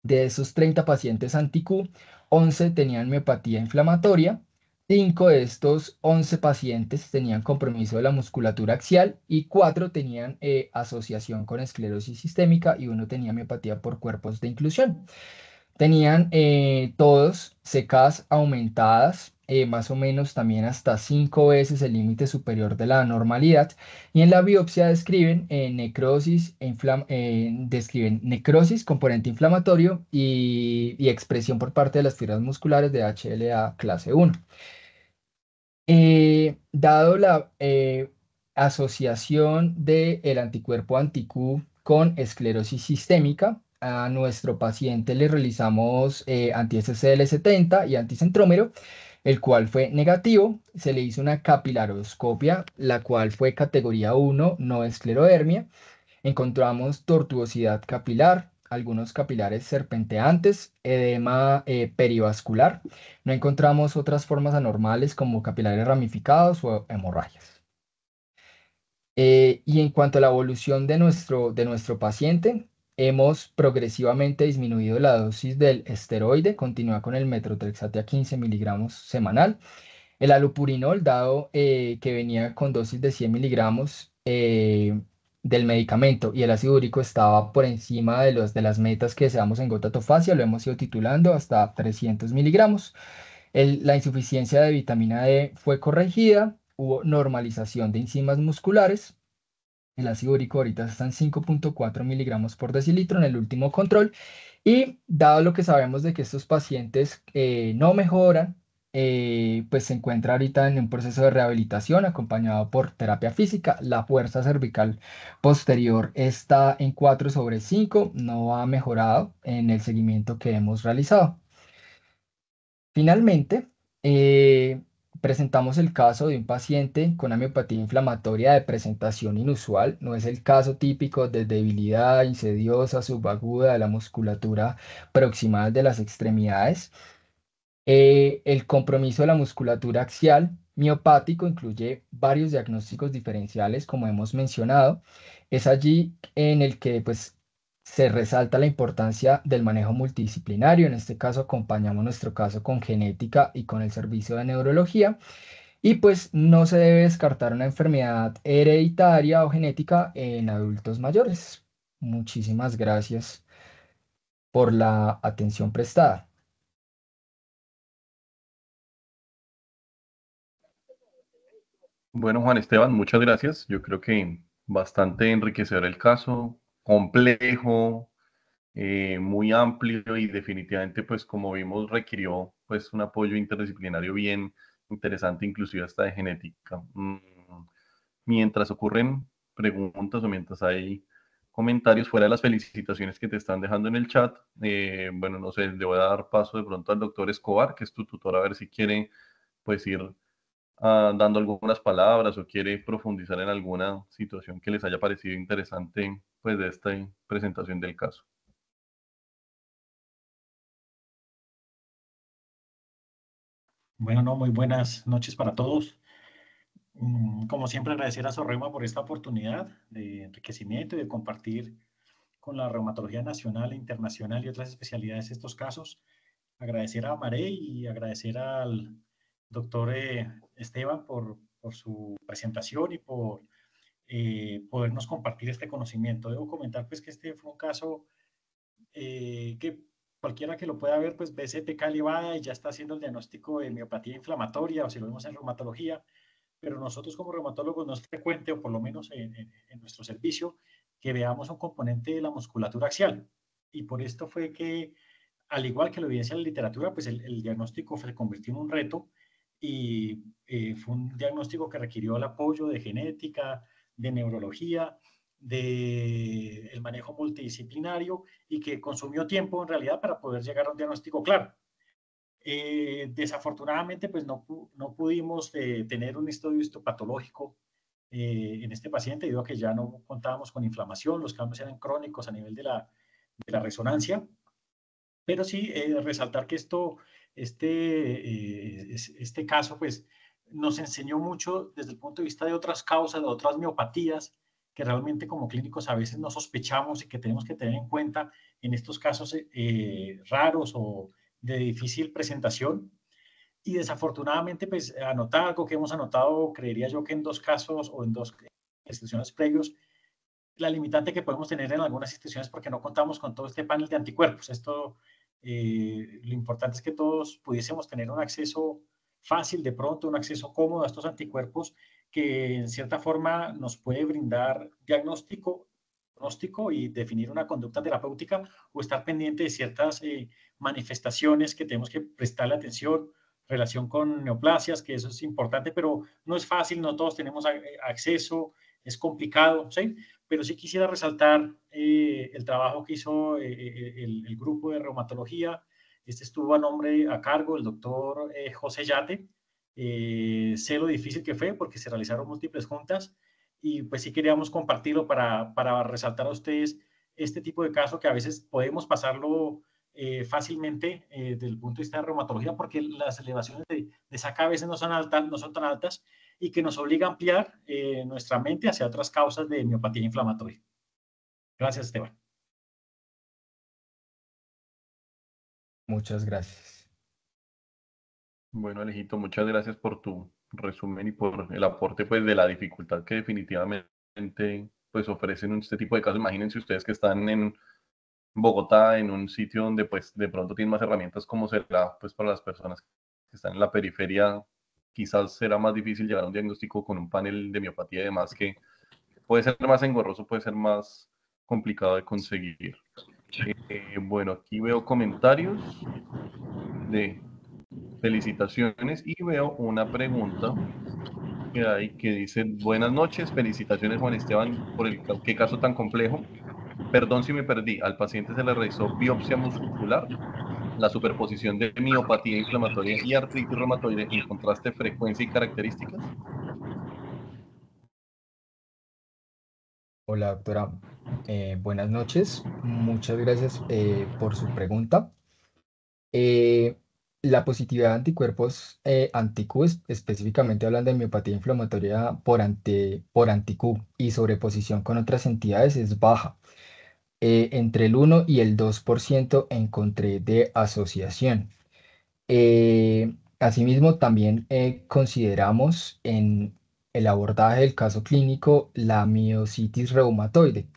De esos 30 pacientes anti-Q, 11 tenían miopatía inflamatoria, 5 de estos 11 pacientes tenían compromiso de la musculatura axial y 4 tenían asociación con esclerosis sistémica y uno tenía miopatía por cuerpos de inclusión. Tenían todos secas aumentadas, más o menos también hasta 5 veces el límite superior de la normalidad. Y en la biopsia describen necrosis, componente inflamatorio y expresión por parte de las fibras musculares de HLA clase 1. Dado la asociación del anticuerpo anti-Q con esclerosis sistémica, a nuestro paciente le realizamos anti-SCL70 y anticentrómero, el cual fue negativo. Se le hizo una capilaroscopia, la cual fue categoría 1, no esclerodermia. Encontramos tortuosidad capilar, algunos capilares serpenteantes, edema perivascular. No encontramos otras formas anormales como capilares ramificados o hemorragias. Y en cuanto a la evolución de nuestro paciente, hemos progresivamente disminuido la dosis del esteroide, continúa con el metotrexate a 15 miligramos semanal. El allopurinol, dado que venía con dosis de 100 miligramos del medicamento y el ácido úrico estaba por encima de las metas que deseamos en gota tofacia, lo hemos ido titulando hasta 300 miligramos. La insuficiencia de vitamina D fue corregida, hubo normalización de enzimas musculares. El ácido úrico ahorita está en 5,4 miligramos por decilitro en el último control. Y dado lo que sabemos de que estos pacientes no mejoran, pues se encuentra ahorita en un proceso de rehabilitación acompañado por terapia física. La fuerza cervical posterior está en 4/5, no ha mejorado en el seguimiento que hemos realizado. Finalmente, presentamos el caso de un paciente con una miopatía inflamatoria de presentación inusual. No es el caso típico de debilidad insidiosa subaguda de la musculatura proximal de las extremidades. El compromiso de la musculatura axial miopático incluye varios diagnósticos diferenciales, como hemos mencionado. Es allí en el que pues, se resalta la importancia del manejo multidisciplinario. En este caso, acompañamos nuestro caso con genética y con el servicio de neurología. Y pues no se debe descartar una enfermedad hereditaria o genética en adultos mayores. Muchísimas gracias por la atención prestada. Bueno, Juan Esteban, muchas gracias. Yo creo que bastante enriquecedor el caso, complejo, muy amplio y definitivamente, pues como vimos, requirió pues un apoyo interdisciplinario bien interesante, inclusive hasta de genética. Mientras ocurren preguntas o mientras hay comentarios fuera de las felicitaciones que te están dejando en el chat, bueno, no sé, le voy a dar paso de pronto al doctor Escobar, que es tu tutor, a ver si quiere pues ir dando algunas palabras o quiere profundizar en alguna situación que les haya parecido interesante pues de esta presentación del caso. Bueno, no, muy buenas noches para todos. Como siempre, agradecer a Sorreuma por esta oportunidad de enriquecimiento y de compartir con la reumatología nacional e internacional y otras especialidades estos casos. Agradecer a Marey y agradecer al doctor Esteban por su presentación y por podernos compartir este conocimiento. Debo comentar pues que este fue un caso que cualquiera que lo pueda ver, pues ve CPK elevada y ya está haciendo el diagnóstico de miopatía inflamatoria o si lo vemos en reumatología, pero nosotros como reumatólogos no es frecuente, o por lo menos en nuestro servicio, que veamos un componente de la musculatura axial. Y por esto fue que, al igual que lo evidencia la literatura, pues el diagnóstico se convirtió en un reto y fue un diagnóstico que requirió el apoyo de genética, de neurología, de el manejo multidisciplinario y que consumió tiempo en realidad para poder llegar a un diagnóstico claro. Desafortunadamente, pues no pudimos tener un estudio histopatológico en este paciente, debido a que ya no contábamos con inflamación, los cambios eran crónicos a nivel de la resonancia, pero sí resaltar que este caso, pues nos enseñó mucho desde el punto de vista de otras causas, de otras miopatías, que realmente como clínicos a veces no sospechamos y que tenemos que tener en cuenta en estos casos raros o de difícil presentación. Y desafortunadamente, pues anotar algo que hemos anotado, creería yo que en dos casos o en dos instituciones previos, la limitante que podemos tener en algunas instituciones porque no contamos con todo este panel de anticuerpos. Lo importante es que todos pudiésemos tener un acceso fácil, de pronto, un acceso cómodo a estos anticuerpos que en cierta forma nos puede brindar diagnóstico y definir una conducta terapéutica o estar pendiente de ciertas manifestaciones que tenemos que prestarle atención, relación con neoplasias, que eso es importante, pero no es fácil, no todos tenemos acceso, es complicado, ¿sí? Pero sí quisiera resaltar el trabajo que hizo el grupo de reumatología. Este estuvo a cargo del doctor José Yate. Sé lo difícil que fue porque se realizaron múltiples juntas y pues sí queríamos compartirlo para resaltar a ustedes este tipo de caso que a veces podemos pasarlo fácilmente desde el punto de vista de reumatología porque las elevaciones de SACA a veces no son tan altas y que nos obliga a ampliar nuestra mente hacia otras causas de miopatía inflamatoria. Gracias, Esteban. Muchas gracias. Bueno, Alejito, muchas gracias por tu resumen y por el aporte pues de la dificultad que definitivamente pues ofrecen este tipo de casos. Imagínense ustedes que están en Bogotá, en un sitio donde pues de pronto tienen más herramientas como será pues para las personas que están en la periferia, quizás será más difícil llegar a un diagnóstico con un panel de miopatía y demás que puede ser más engorroso, puede ser más complicado de conseguir. Bueno, aquí veo comentarios de felicitaciones y veo una pregunta que hay que dice, buenas noches, felicitaciones Juan Esteban por qué caso tan complejo. Perdón si me perdí, al paciente se le realizó biopsia muscular, la superposición de miopatía inflamatoria y artritis reumatoide, ¿encontraste frecuencia y características? Hola, doctora. Buenas noches. Muchas gracias por su pregunta. Eh, la positividad de anticuerpos anti-Q, específicamente hablando de miopatía inflamatoria por anti-Q y sobreposición con otras entidades, es baja. Entre el 1 y el 2% encontré de asociación. Asimismo, también consideramos en el abordaje del caso clínico la miositis reumatoide.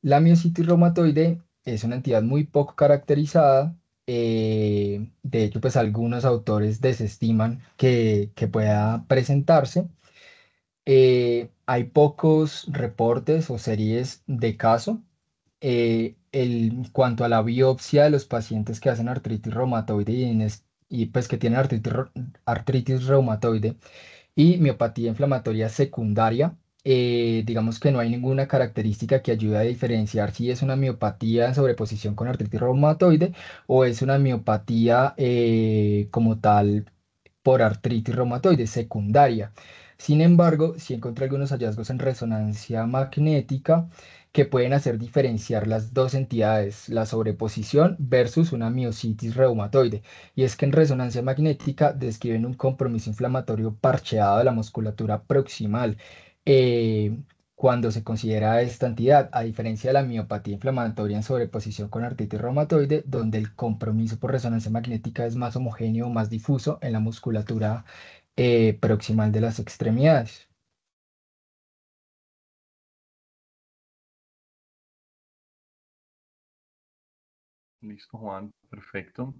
La miositis reumatoide es una entidad muy poco caracterizada. De hecho, pues algunos autores desestiman que pueda presentarse. Hay pocos reportes o series de caso. En cuanto a la biopsia de los pacientes que hacen artritis reumatoide y pues que tienen artritis reumatoide y miopatía inflamatoria secundaria, digamos que no hay ninguna característica que ayude a diferenciar si es una miopatía en sobreposición con artritis reumatoide o es una miopatía como tal por artritis reumatoide secundaria. Sin embargo, sí encontré algunos hallazgos en resonancia magnética que pueden hacer diferenciar las dos entidades, la sobreposición versus una miositis reumatoide. Y es que en resonancia magnética describen un compromiso inflamatorio parcheado de la musculatura proximal. eh, Cuando se considera esta entidad, a diferencia de la miopatía inflamatoria en sobreposición con artritis reumatoide, donde el compromiso por resonancia magnética es más homogéneo, más difuso en la musculatura proximal de las extremidades. Listo, Juan, perfecto.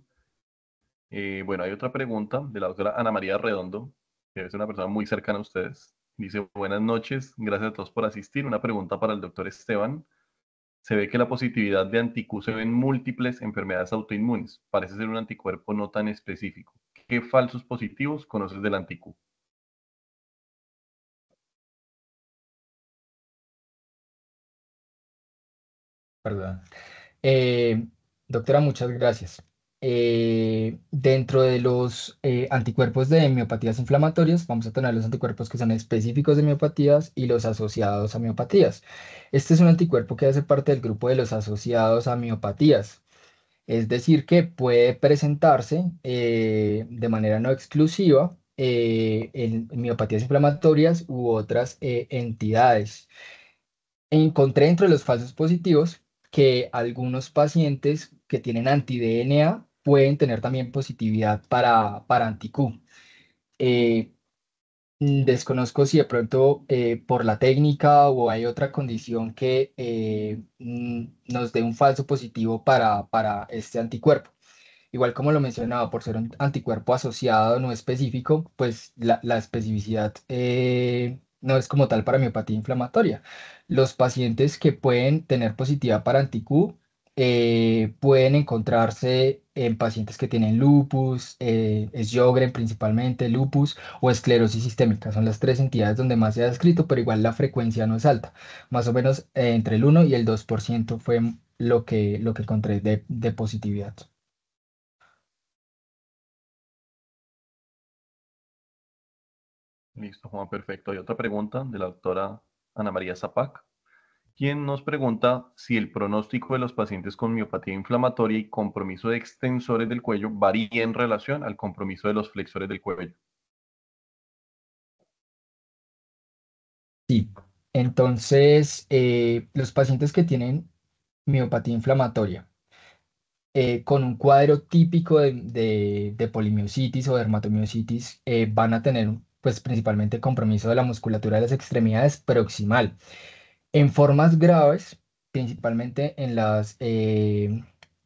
Bueno, hay otra pregunta de la doctora Ana María Redondo, que es una persona muy cercana a ustedes. Dice, buenas noches, gracias a todos por asistir. Una pregunta para el doctor Esteban. Se ve que la positividad de anti-Q se ve en múltiples enfermedades autoinmunes. Parece ser un anticuerpo no tan específico. ¿Qué falsos positivos conoces del anti-Q? Perdón. Eh, Doctora, muchas gracias. Dentro de los anticuerpos de miopatías inflamatorias, vamos a tener los anticuerpos que son específicos de miopatías y los asociados a miopatías. Este es un anticuerpo que hace parte del grupo de los asociados a miopatías. Es decir, que puede presentarse de manera no exclusiva en miopatías inflamatorias u otras entidades. Encontré entre los falsos positivos que algunos pacientes que tienen anti-DNA pueden tener también positividad para anti-Q. Eh, Desconozco si de pronto por la técnica o hay otra condición que nos dé un falso positivo para este anticuerpo. Igual como lo mencionaba, por ser un anticuerpo asociado no específico, pues la especificidad no es como tal para miopatía inflamatoria. Los pacientes que pueden tener positividad para anti-Q pueden encontrarse en pacientes que tienen lupus, Sjögren principalmente, lupus o esclerosis sistémica. Son las tres entidades donde más se ha descrito, pero igual la frecuencia no es alta. Más o menos entre el 1 y el 2% fue lo que encontré de positividad. Listo, Juan, perfecto. Hay otra pregunta de la doctora Ana María Zapac, quien nos pregunta si el pronóstico de los pacientes con miopatía inflamatoria y compromiso de extensores del cuello varía en relación al compromiso de los flexores del cuello. Sí, entonces los pacientes que tienen miopatía inflamatoria con un cuadro típico de polimiositis o dermatomiositis van a tener pues principalmente compromiso de la musculatura de las extremidades proximal. En formas graves, principalmente en las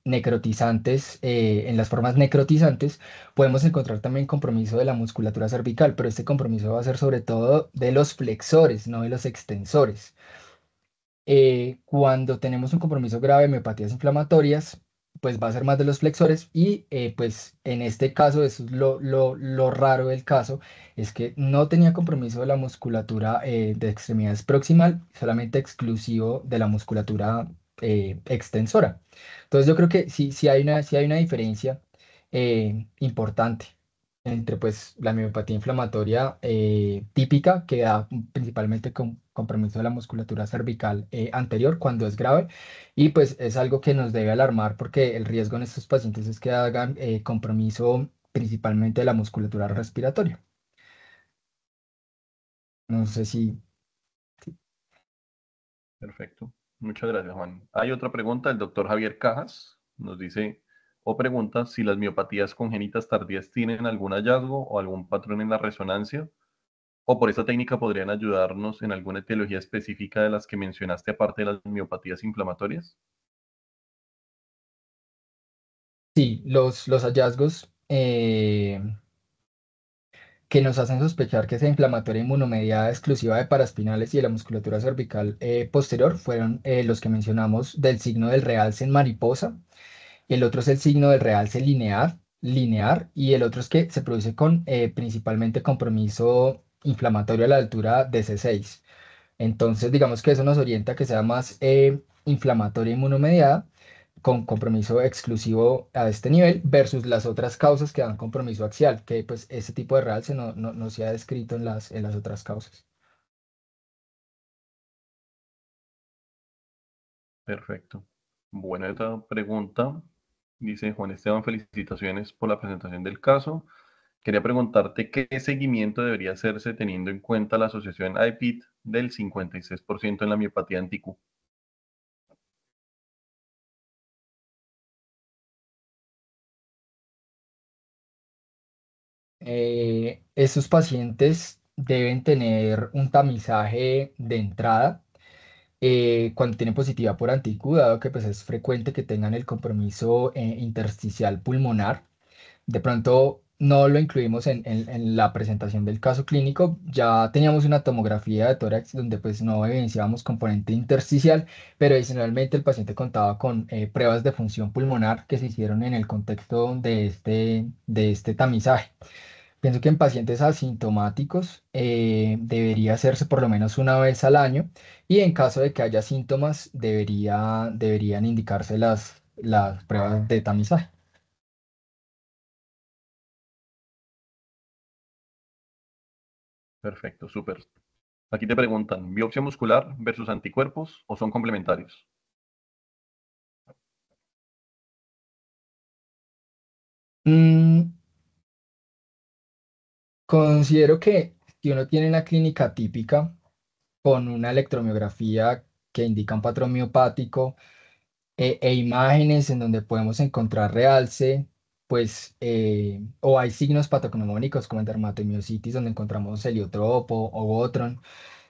necrotizantes, en las formas necrotizantes, podemos encontrar también compromiso de la musculatura cervical, pero este compromiso va a ser sobre todo de los flexores, no de los extensores. Cuando tenemos un compromiso grave de miopatías inflamatorias, pues va a ser más de los flexores y pues en este caso, eso es lo raro del caso, es que no tenía compromiso de la musculatura de extremidades proximal, solamente exclusivo de la musculatura extensora. Entonces yo creo que sí hay una diferencia importante entre pues la miopatía inflamatoria típica que da principalmente con compromiso de la musculatura cervical anterior cuando es grave y pues es algo que nos debe alarmar porque el riesgo en estos pacientes es que hagan compromiso principalmente de la musculatura respiratoria. No sé si... Perfecto. Muchas gracias, Juan. Hay otra pregunta del doctor Javier Cajas. Nos dice o pregunta si las miopatías congénitas tardías tienen algún hallazgo o algún patrón en la resonancia o por esta técnica podrían ayudarnos en alguna etiología específica de las que mencionaste aparte de las miopatías inflamatorias. Sí, los hallazgos que nos hacen sospechar que esa inflamatoria inmunomediada exclusiva de paraspinales y de la musculatura cervical posterior fueron los que mencionamos del signo del realce en mariposa. El otro es el signo del realce linear, y el otro es que se produce con principalmente compromiso inflamatorio a la altura de C6. Entonces, digamos que eso nos orienta a que sea más inflamatoria inmunomediada con compromiso exclusivo a este nivel versus las otras causas que dan compromiso axial, que pues ese tipo de realce no se ha descrito en las otras causas. Perfecto. Buena esta pregunta. Dice Juan Esteban, felicitaciones por la presentación del caso. Quería preguntarte qué seguimiento debería hacerse teniendo en cuenta la asociación IPIT del 56% en la miopatía anti-Q. Estos pacientes deben tener un tamizaje de entrada cuando tienen positividad por anticu, dado que pues, es frecuente que tengan el compromiso intersticial pulmonar. De pronto no lo incluimos en la presentación del caso clínico. Ya teníamos una tomografía de tórax donde pues no evidenciábamos componente intersticial, pero adicionalmente el paciente contaba con pruebas de función pulmonar que se hicieron en el contexto de este tamizaje. Pienso que en pacientes asintomáticos debería hacerse por lo menos una vez al año y en caso de que haya síntomas deberían indicarse las pruebas de tamizaje. Perfecto, súper. Aquí te preguntan, ¿biopsia muscular versus anticuerpos o son complementarios? Mm, considero que si uno tiene una clínica típica con una electromiografía que indica un patrón miopático, e imágenes en donde podemos encontrar realce, pues, o hay signos patognomónicos como en dermatomiositis, donde encontramos heliotropo o Gotron.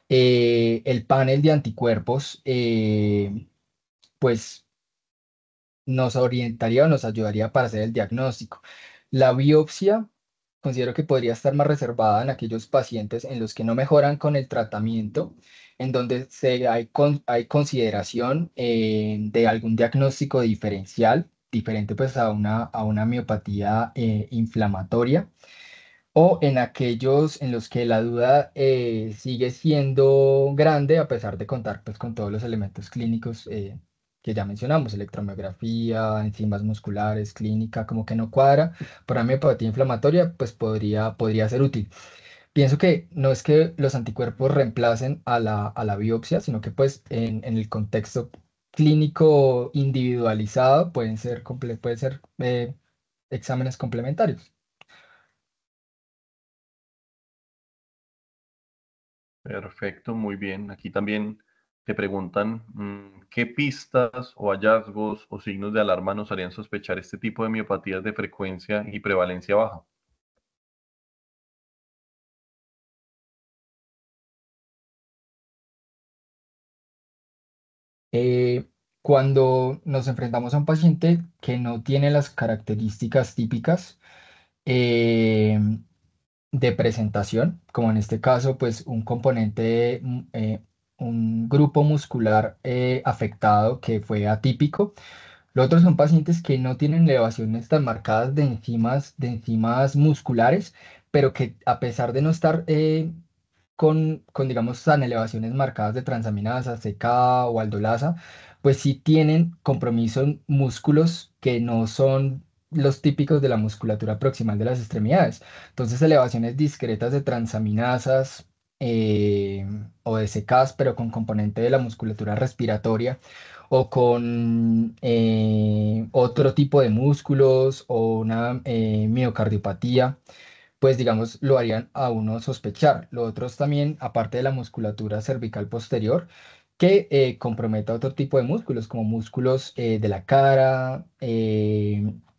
El panel de anticuerpos, pues, nos orientaría o nos ayudaría para hacer el diagnóstico. La biopsia, considero que podría estar más reservada en aquellos pacientes en los que no mejoran con el tratamiento, en donde hay consideración de algún diagnóstico diferencial, diferente pues a una miopatía inflamatoria, o en aquellos en los que la duda sigue siendo grande a pesar de contar pues, con todos los elementos clínicos que ya mencionamos, electromiografía, enzimas musculares, clínica, como que no cuadra. Para miopatía inflamatoria, pues podría ser útil. Pienso que no es que los anticuerpos reemplacen a la biopsia, sino que pues en el contexto clínico individualizado pueden ser exámenes complementarios. Perfecto, muy bien. Aquí también te preguntan, ¿qué pistas o hallazgos o signos de alarma nos harían sospechar este tipo de miopatías de frecuencia y prevalencia baja? Eh, Cuando nos enfrentamos a un paciente que no tiene las características típicas eh, de presentación, como en este caso, pues un componente, un grupo muscular afectado que fue atípico. Los otros son pacientes que no tienen elevaciones tan marcadas de enzimas musculares, pero que a pesar de no estar digamos, tan elevaciones marcadas de transaminasa, CK o aldolasa, pues sí tienen compromiso en músculos que no son los típicos de la musculatura proximal de las extremidades. Entonces, elevaciones discretas de transaminasas o de CKs, pero con componente de la musculatura respiratoria o con otro tipo de músculos o una miocardiopatía pues digamos, lo harían a uno sospechar. Lo otro es también, aparte de la musculatura cervical posterior, que comprometa otro tipo de músculos, como músculos de la cara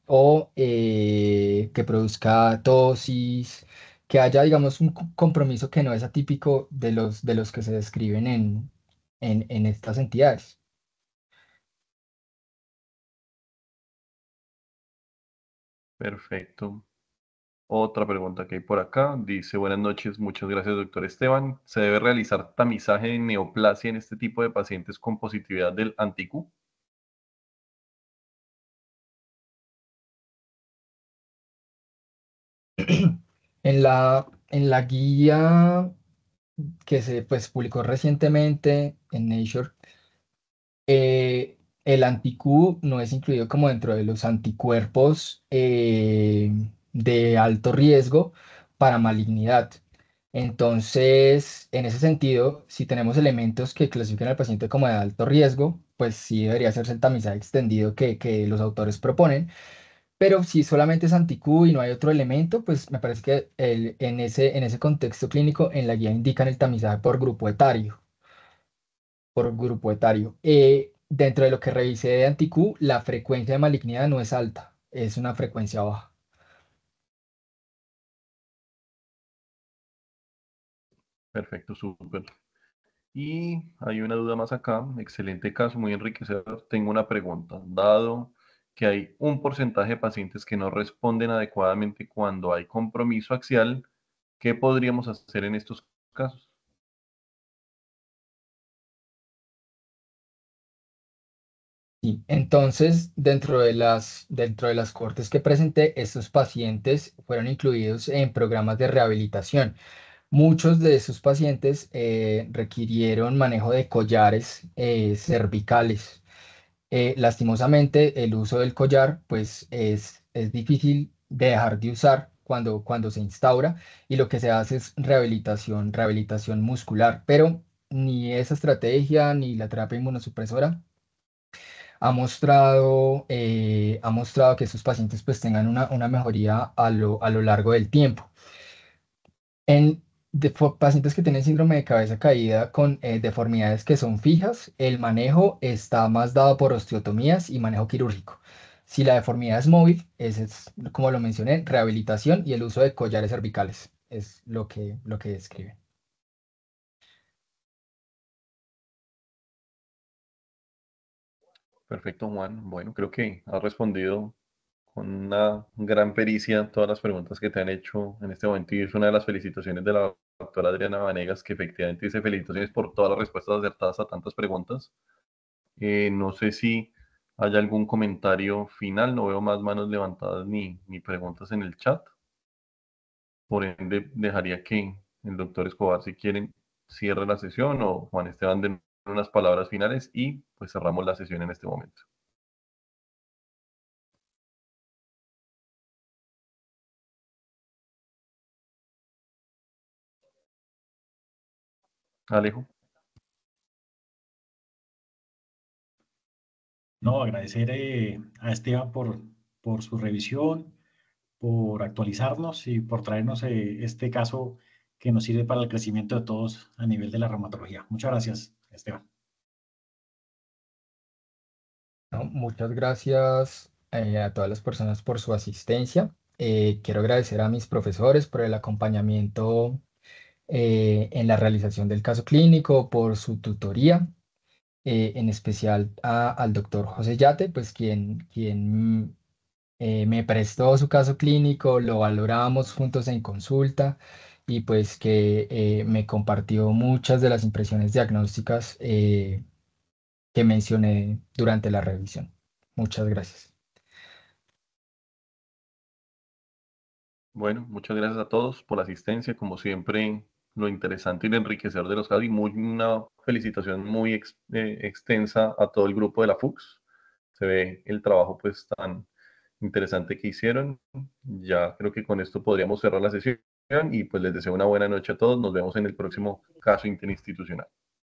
o que produzca tosis, que haya, digamos, un compromiso que no es atípico de los que se describen en estas entidades. Perfecto. Otra pregunta que hay por acá. Dice, buenas noches, muchas gracias, doctor Esteban. ¿Se debe realizar tamizaje de neoplasia en este tipo de pacientes con positividad del anticu? En la guía que se pues, publicó recientemente en Nature, el anti-Q no es incluido como dentro de los anticuerpos de alto riesgo para malignidad. Entonces, en ese sentido, si tenemos elementos que clasifican al paciente como de alto riesgo, pues sí debería hacerse el tamizaje extendido que los autores proponen. Pero si solamente es anti-Q y no hay otro elemento, pues me parece que en ese contexto clínico en la guía indican el tamizaje por grupo etario por grupo etario. Dentro de lo que revisé de anti-Q, la frecuencia de malignidad no es alta, es una frecuencia baja. Perfecto, súper. Y hay una duda más acá. Excelente caso, muy enriquecedor. Tengo una pregunta. Dado que hay un porcentaje de pacientes que no responden adecuadamente cuando hay compromiso axial, ¿qué podríamos hacer en estos casos? Sí, entonces, dentro de las cortes que presenté, estos pacientes fueron incluidos en programas de rehabilitación. Muchos de esos pacientes requirieron manejo de collares cervicales. Lastimosamente, el uso del collar, pues, es difícil de dejar de usar cuando se instaura y lo que se hace es rehabilitación muscular, pero ni esa estrategia ni la terapia inmunosupresora ha mostrado que estos pacientes pues tengan una mejoría a lo largo del tiempo. En pacientes que tienen síndrome de cabeza caída con deformidades que son fijas, el manejo está más dado por osteotomías y manejo quirúrgico. Si la deformidad es móvil, como lo mencioné, rehabilitación y el uso de collares cervicales es lo que describe. Perfecto, Juan. Bueno, creo que has respondido con una gran pericia todas las preguntas que te han hecho en este momento y es una de las felicitaciones de la doctora Adriana Vanegas, que efectivamente dice felicitaciones por todas las respuestas acertadas a tantas preguntas. No sé si hay algún comentario final, no veo más manos levantadas ni preguntas en el chat. Por ende, dejaría que el doctor Escobar, si quieren, cierre la sesión o Juan Esteban den unas palabras finales y pues cerramos la sesión en este momento. Alejo. No, agradecer a Esteban por su revisión, por actualizarnos y por traernos este caso que nos sirve para el crecimiento de todos a nivel de la reumatología. Muchas gracias, Esteban. ¿No? Muchas gracias a todas las personas por su asistencia. Quiero agradecer a mis profesores por el acompañamiento en la realización del caso clínico, por su tutoría, en especial al doctor José Yate, pues quien me prestó su caso clínico, lo valoramos juntos en consulta y pues que me compartió muchas de las impresiones diagnósticas que mencioné durante la revisión. Muchas gracias. Bueno, muchas gracias a todos por la asistencia, como siempre, lo interesante y lo enriquecedor de los casos y una felicitación muy extensa a todo el grupo de la FUX. Se ve el trabajo pues tan interesante que hicieron. Ya creo que con esto podríamos cerrar la sesión y pues les deseo una buena noche a todos. Nos vemos en el próximo caso interinstitucional.